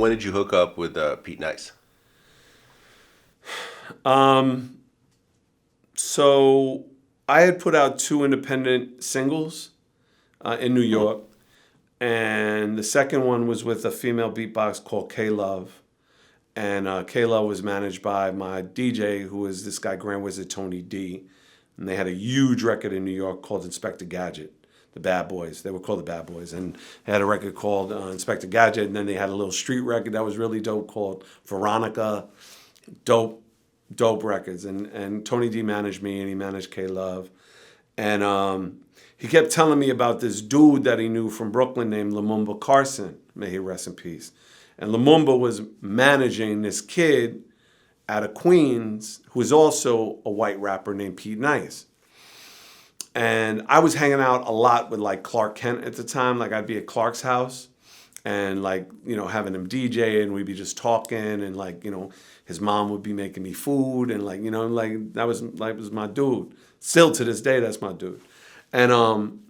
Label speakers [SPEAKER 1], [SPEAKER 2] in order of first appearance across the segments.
[SPEAKER 1] When did you hook up with Pete Nice?
[SPEAKER 2] So I had put out 2 independent singles in New York, and the second one was with a female beatbox called K Love, and K Love was managed by my DJ, who was this guy Grand Wizard Tony D, and they had a huge record in New York called Inspector Gadget. The Bad Boys. They were called the Bad Boys. And they had a record called Inspector Gadget. And then they had a little street record that was really dope called Veronica. Dope records. And Tony D managed me and he managed K Love. And he kept telling me about this dude that he knew from Brooklyn named Lumumba Carson. May he rest in peace. And Lumumba was managing this kid out of Queens who was also a white rapper named Pete Nice. And I was hanging out a lot with like Clark Kent at the time. Like I'd be at Clark's house and like, having him DJ and we'd be just talking and like, his mom would be making me food and like, that was my dude. Still to this day, that's my dude. And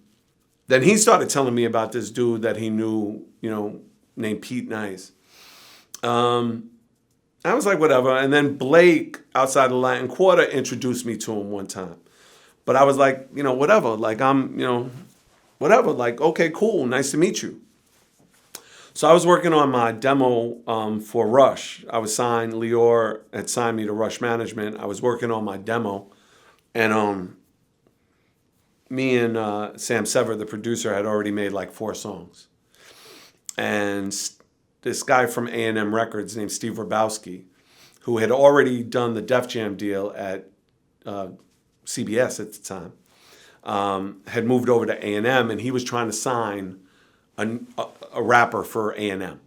[SPEAKER 2] then he started telling me about this dude that he knew, named Pete Nice. I was like, whatever. And then Blake outside the Latin Quarter introduced me to him one time. But I was like, whatever. Like, whatever. Like, okay, cool. Nice to meet you. So I was working on my demo for Rush. I was signed. Lyor had signed me to Rush Management. I was working on my demo. And me and Sam Sever, the producer, had already made like 4 songs. And this guy from A&M Records named Steve Rabowski, who had already done the Def Jam deal at CBS at the time, had moved over to A&M, and he was trying to sign a rapper for A&M.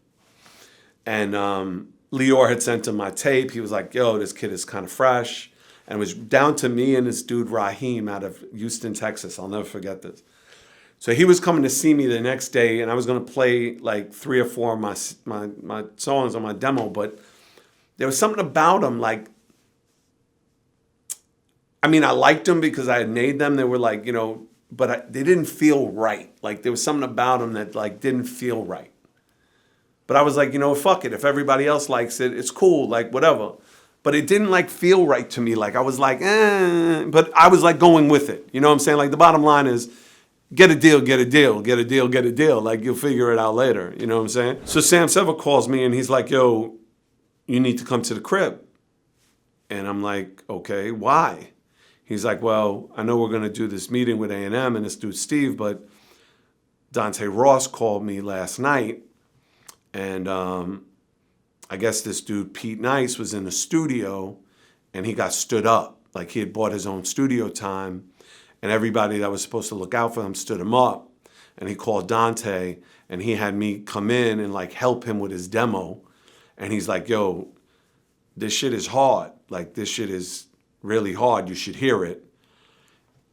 [SPEAKER 2] And Lyor had sent him my tape. He was like, yo, this kid is kind of fresh. And it was down to me and this dude Raheem out of Houston, Texas. I'll never forget this. So he was coming to see me the next day, and I was going to play like 3 or 4 of my songs on my demo, but there was something about him, like, I liked them because I had made them. They were like, but they didn't feel right. Like there was something about them that like didn't feel right. But I was like, fuck it. If everybody else likes it, it's cool. Like whatever. But it didn't like feel right to me. Like I was like, but I was like going with it. You know what I'm saying? Like the bottom line is get a deal, get a deal, get a deal, get a deal. Like you'll figure it out later. You know what I'm saying? So Sam Sever calls me and he's like, yo, you need to come to the crib. And I'm like, okay, why? He's like, well, I know we're going to do this meeting with A&M and this dude Steve, but Dante Ross called me last night, and I guess this dude Pete Nice was in the studio, and he got stood up. Like he had bought his own studio time, and everybody that was supposed to look out for him stood him up. And he called Dante, and he had me come in and like help him with his demo. And he's like, yo, this shit is hard. Like this shit is really hard. You should hear it.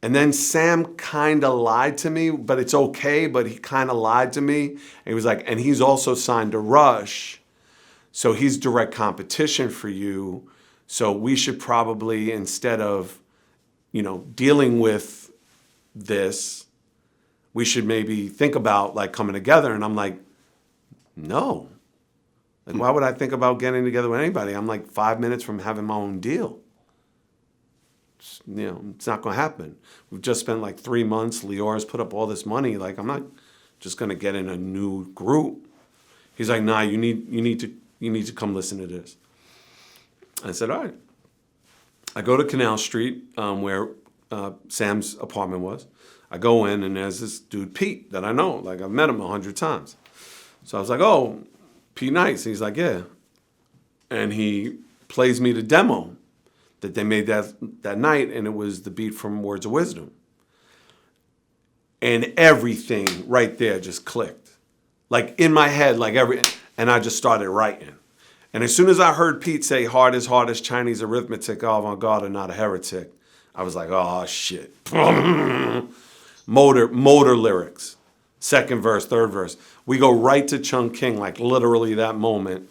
[SPEAKER 2] And then Sam kind of lied to me, but it's okay. But he kind of lied to me. And he was like, and he's also signed to Rush. So he's direct competition for you. So we should probably, instead of, dealing with this, we should maybe think about like coming together. And I'm like, no. Like, why would I think about getting together with anybody? I'm like 5 minutes from having my own deal. It's not going to happen. We've just spent like 3 months. Lyor's put up all this money. Like, I'm not just going to get in a new group. He's like, nah, you need to come listen to this. I said, all right. I go to Canal Street, where Sam's apartment was. I go in, and there's this dude, Pete, that I know. Like, I've met him 100 times. So I was like, oh, Pete Nice. He's like, yeah. And he plays me the demo that they made that night, and it was the beat from Words of Wisdom. And everything right there just clicked. Like in my head, and I just started writing. And as soon as I heard Pete say, hard as Chinese arithmetic, avant-garde and not a heretic, I was like, oh shit. Motor lyrics. Second verse, third verse. We go right to Chung King, like literally that moment.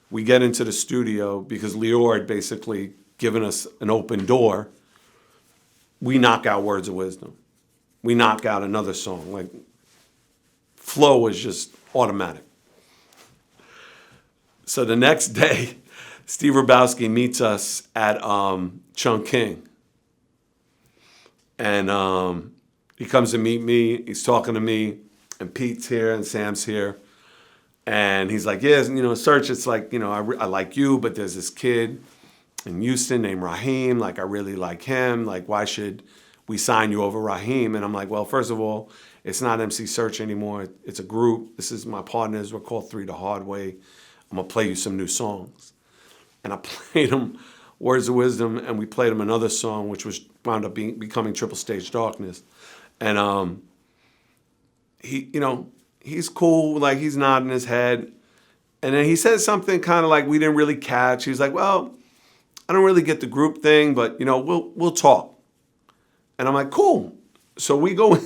[SPEAKER 2] We get into the studio because Lyor had basically given us an open door. We knock out Words of Wisdom. We knock out another song. Like, flow was just automatic. So the next day, Steve Rabowski meets us at Chungking. And he comes to meet me. He's talking to me. And Pete's here and Sam's here. And he's like, yeah, Serch, it's like, I like you, but there's this kid in Houston named Raheem. Like, I really like him. Like, why should we sign you over Raheem? And I'm like, well, first of all, it's not MC Serch anymore. It's a group. This is my partners. We're called Three the Hard Way. I'm going to play you some new songs. And I played him Words of Wisdom, and we played him another song, which was wound up becoming Triple Stage Darkness. And he's cool, like he's nodding his head. And then he says something kind of like we didn't really catch. He's like, well, I don't really get the group thing, but we'll talk. And I'm like, cool. So we go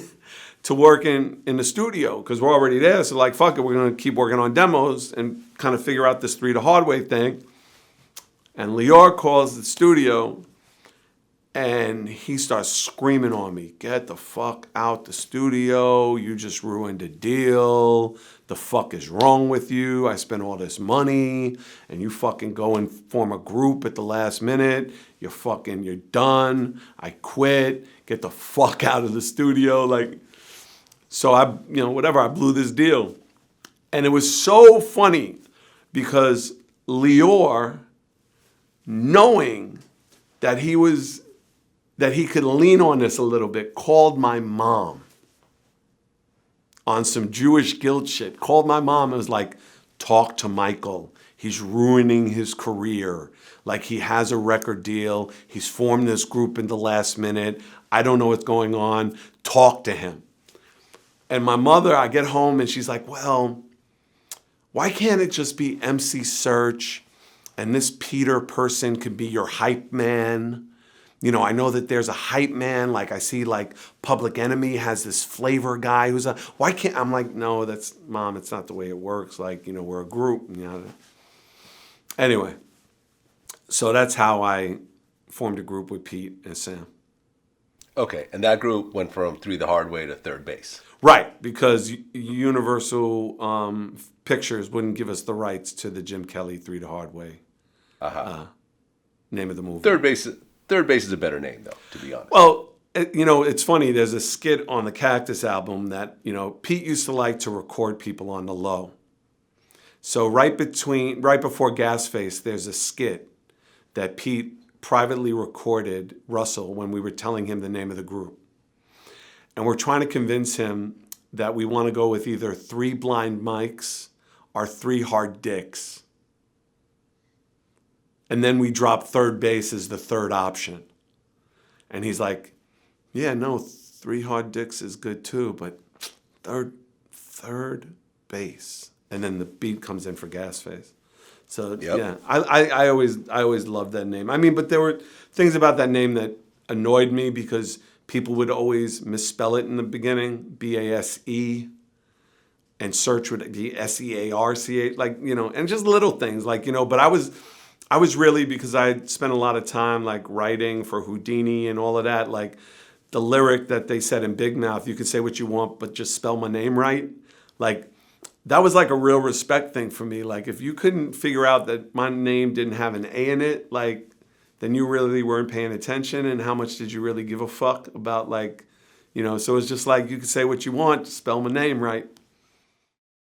[SPEAKER 2] to work in the studio because we're already there. So like, fuck it, we're gonna keep working on demos and kind of figure out this Three the Hard Way thing. And Lyor calls the studio and he starts screaming on me, get the fuck out the studio. You just ruined a deal. The fuck is wrong with you? I spent all this money and you fucking go and form a group at the last minute. You're done. I quit. Get the fuck out of the studio. Like, so I blew this deal. And it was so funny because Lyor, knowing that he could lean on this a little bit, called my mom on some Jewish guilt shit. Called my mom and was like, talk to Michael. He's ruining his career. Like, he has a record deal. He's formed this group in the last minute. I don't know what's going on. Talk to him. And my mother, I get home and she's like, well, why can't it just be MC Serch and this Peter person could be your hype man? I know that there's a hype man. Like, I see like Public Enemy has this flavor guy why can't, I'm like, no, Mom, it's not the way it works. Like, we're a group, Anyway, so that's how I formed a group with Pete and Sam.
[SPEAKER 1] Okay, and that group went from Three the Hard Way to Third Base.
[SPEAKER 2] Right, because Universal Pictures wouldn't give us the rights to the Jim Kelly Three the Hard Way name of the movie.
[SPEAKER 1] Third Base is a better name, though, to be honest.
[SPEAKER 2] Well, it's funny. There's a skit on the Cactus album that, Pete used to like to record people on the low. So right before Gasface, there's a skit that Pete privately recorded Russell when we were telling him the name of the group. And we're trying to convince him that we want to go with either Three Blind Mics or Three Hard Dicks. And then we drop Third Base as the third option. And he's like, yeah, no, Three Hard Dicks is good too, but third base. And then the beat comes in for Gasface. So yep. Yeah, I always loved that name. I mean, but there were things about that name that annoyed me because people would always misspell it in the beginning, B-A-S-E, and Serch would be S-E-A-R-C-H, like, and just little things, like, but I was really, because I spent a lot of time like writing for Houdini and all of that, like the lyric that they said in Big Mouth, you can say what you want, but just spell my name right. Like, that was like a real respect thing for me. Like, if you couldn't figure out that my name didn't have an A in it, like, then you really weren't paying attention. And how much did you really give a fuck about, like, so it's just like, you can say what you want, just spell my name right.